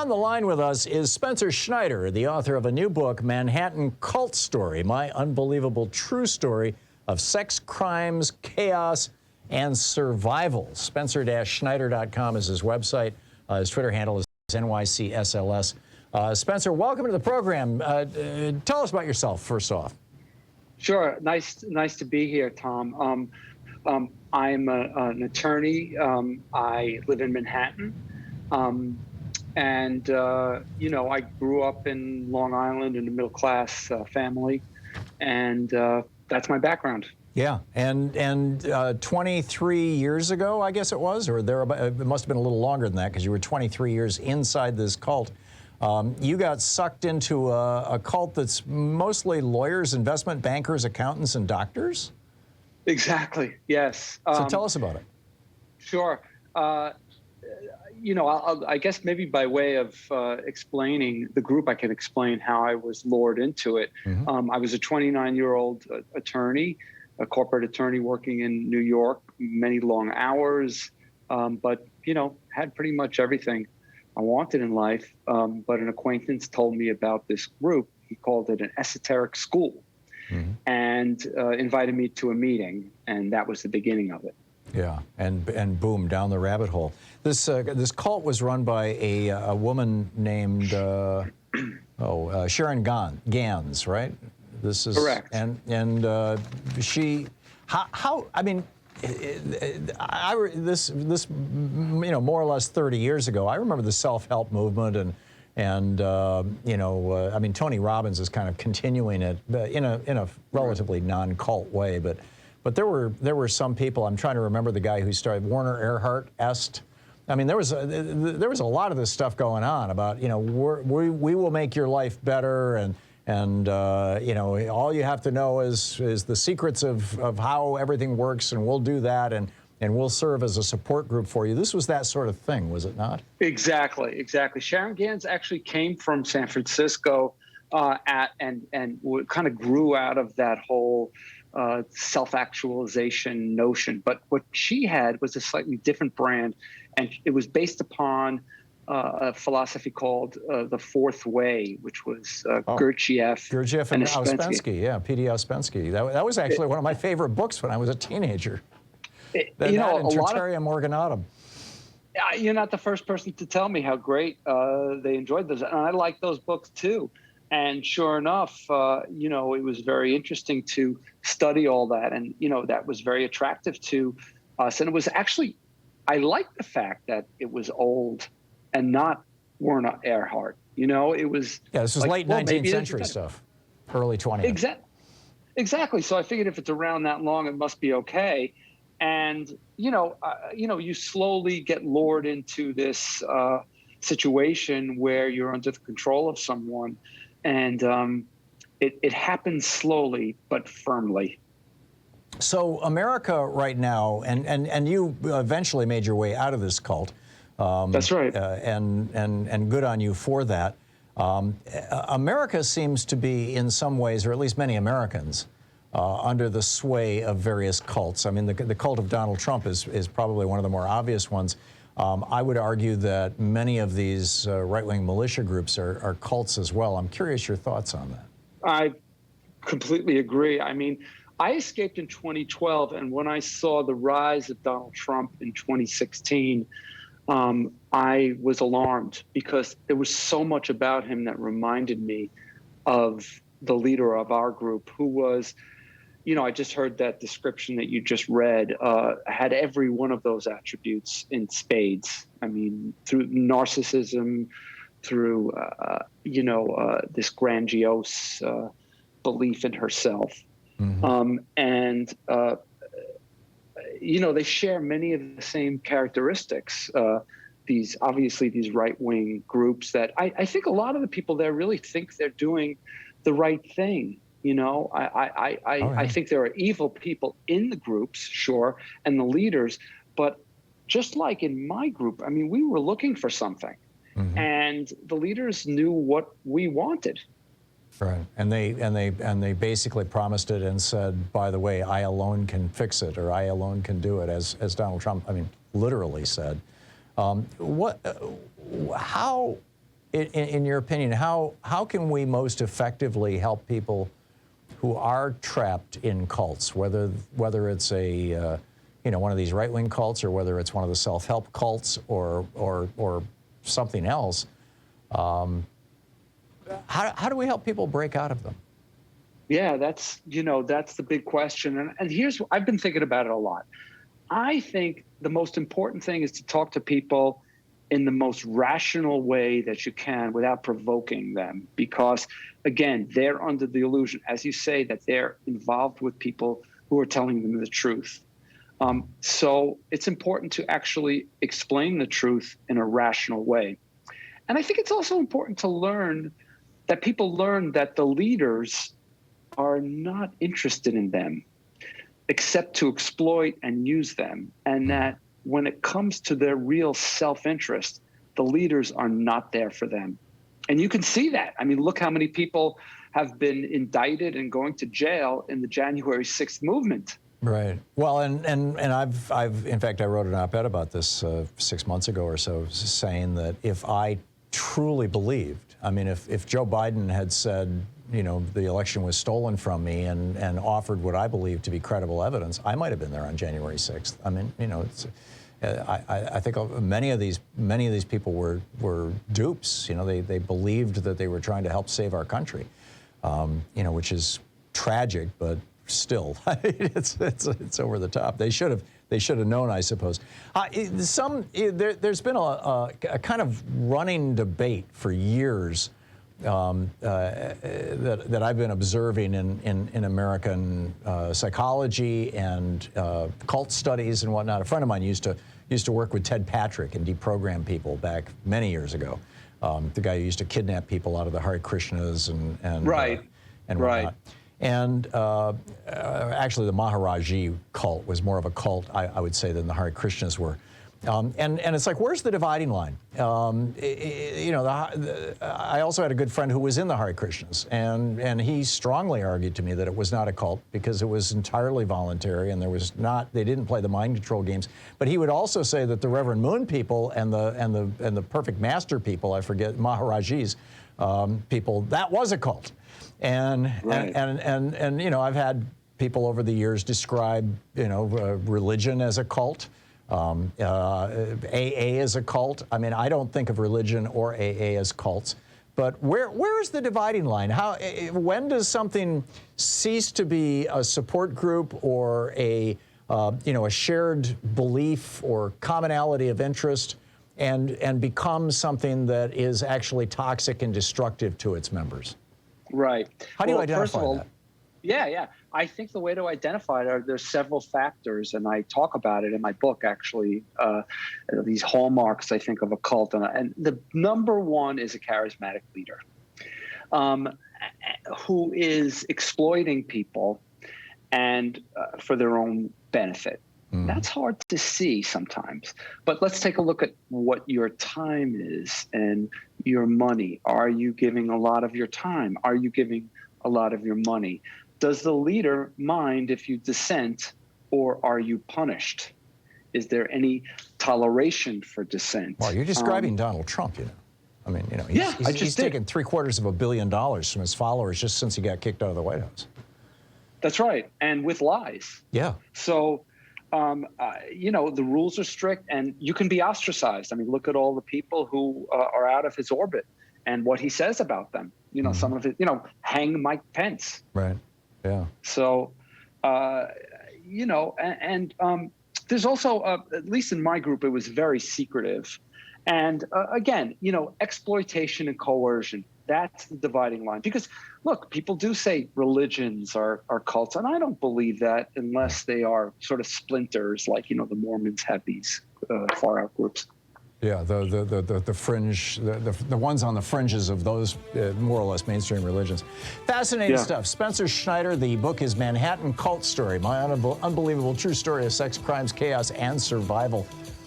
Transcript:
On the line with us is Spencer Schneider, the author of a new book, Manhattan Cult Story, My Unbelievable True Story of Sex, Crimes, Chaos, and Survival. Spencer-Schneider.com is his website. His Twitter handle is NYCSLS. Spencer, welcome to the program. Tell us about yourself, first off. Sure. Nice to be here, Tom. I'm an attorney. I live in Manhattan. I grew up in Long Island in a middle-class family, and that's my background. Yeah, and 23 years ago, I guess it was, or there, it must have been a little longer than that because you were 23 years inside this cult. You got sucked into a cult that's mostly lawyers, investment bankers, accountants, and doctors? Exactly, yes. So tell us about it. Sure. I guess maybe by way of explaining the group, I can explain how I was lured into it. Mm-hmm. I was a 29-year-old attorney, a corporate attorney working in New York, many long hours, but, had pretty much everything I wanted in life. But an acquaintance told me about this group. He called it an esoteric school, mm-hmm. and invited me to a meeting, and that was the beginning of it. Yeah, and boom, down the rabbit hole. This cult was run by a woman named Sharon Gans, right? This is correct. And she, this more or less 30 years ago. I remember the self-help movement and Tony Robbins is kind of continuing it in a relatively non-cult way, but there were some people. I'm trying to remember the guy who started Werner Erhard Est. I mean, there was a lot of this stuff going on about we will make your life better and all you have to know is the secrets of how everything works, and we'll do that, and we'll serve as a support group for you. This was that sort of thing, was it not? Exactly. Sharon Gans actually came from San Francisco and kind of grew out of that whole self-actualization notion. But what she had was a slightly different brand, and it was based upon a philosophy called the Fourth Way, which was Gurdjieff and Ouspensky. Yeah, P.D. Ouspensky. That was actually one of my favorite books when I was a teenager. Tertium Organatum. You're not the first person to tell me how great they enjoyed those, and I like those books too. And sure enough, it was very interesting to study all that, and that was very attractive to us. And it was actually, I liked the fact that it was old and not Werner Erhard. It was this was late 19th century stuff, early 20th. Exactly. So I figured if it's around that long, it must be okay. And you slowly get lured into this situation where you're under the control of someone. And it happens slowly but firmly. So America right now, and you eventually made your way out of this cult. That's right. And good on you for that. America seems to be, in some ways, or at least many Americans, under the sway of various cults. I mean, the cult of Donald Trump is probably one of the more obvious ones. I would argue that many of these right-wing militia groups are cults as well. I'm curious your thoughts on that. I completely agree. I mean, I escaped in 2012, and when I saw the rise of Donald Trump in 2016, I was alarmed because there was so much about him that reminded me of the leader of our group, who was, I just heard that description that you just read, had every one of those attributes in spades. I mean, through narcissism, through, this grandiose belief in herself. Mm-hmm. They share many of the same characteristics. These right-wing groups that I think a lot of the people there really think they're doing the right thing. I think there are evil people in the groups, sure, and the leaders, but just like in my group, I mean, we were looking for something, mm-hmm. and the leaders knew what we wanted. Right, and they basically promised it and said, by the way, I alone can fix it, or I alone can do it, as Donald Trump, literally said. How in your opinion, how can we most effectively help people who are trapped in cults, whether it's a one of these right-wing cults or whether it's one of the self-help cults or something else? How do we help people break out of them? Yeah, that's the big question. And here's, I've been thinking about it a lot. I think the most important thing is to talk to people in the most rational way that you can without provoking them. Because again, they're under the illusion, as you say, that they're involved with people who are telling them the truth. So it's important to actually explain the truth in a rational way. And I think it's also important to learn that people learn that the leaders are not interested in them except to exploit and use them. And that when it comes to their real self-interest, the leaders are not there for them. And you can see that. I mean, look how many people have been indicted and going to jail in the January 6th movement. Right. Well, and I've in fact, I wrote an op-ed about this 6 months ago or so, saying that if I truly believed, I mean, if Joe Biden had said, the election was stolen from me and offered what I believe to be credible evidence, I might have been there on January 6th. I mean, it's, I think many of these people were dupes. They believed that they were trying to help save our country, which is tragic, but still, it's over the top. They should have known, I suppose. There's been a kind of running debate for years that I've been observing in American psychology and cult studies and whatnot. A friend of mine used to work with Ted Patrick and deprogram people back many years ago. The guy who used to kidnap people out of the Hare Krishnas and right. And whatnot. And actually, the Maharaji cult was more of a cult, I would say, than the Hare Krishnas were. And it's like, where's the dividing line? I also had a good friend who was in the Hare Krishnas, and he strongly argued to me that it was not a cult because it was entirely voluntary, and they didn't play the mind control games. But he would also say that the Reverend Moon people and the Perfect Master people, I forget, Maharajis people, that was a cult. And right. and I've had people over the years describe religion as a cult. AA as a cult. I mean, I don't think of religion or AA as cults, but where is the dividing line? When does something cease to be a support group or a shared belief or commonality of interest and become something that is actually toxic and destructive to its members? Right. How do you identify first of all, that? Yeah. I think the way to identify it there's several factors, and I talk about it in my book, actually, these hallmarks, I think, of a cult. And the number one is a charismatic leader who is exploiting people and for their own benefit. That's hard to see sometimes. But let's take a look at what your time is and your money. Are you giving a lot of your time? Are you giving a lot of your money? Does the leader mind if you dissent, or are you punished? Is there any toleration for dissent? Well, you're describing Donald Trump, I mean, he's taken $750 million from his followers just since he got kicked out of the White House. That's right, and with lies. Yeah. So, the rules are strict, and you can be ostracized. I mean, look at all the people who are out of his orbit and what he says about them. Some of it, hang Mike Pence. Right. Yeah. So, there's also, at least in my group, it was very secretive. And again, exploitation and coercion, that's the dividing line. Because, look, people do say religions are cults, and I don't believe that unless they are sort of splinters, like, the Mormons have these far-out groups. Yeah, the fringe, the ones on the fringes of those more or less mainstream religions. Fascinating stuff. Spencer Schneider, the book is Manhattan Cult Story, my unbelievable true story of sex, crimes, chaos, and survival.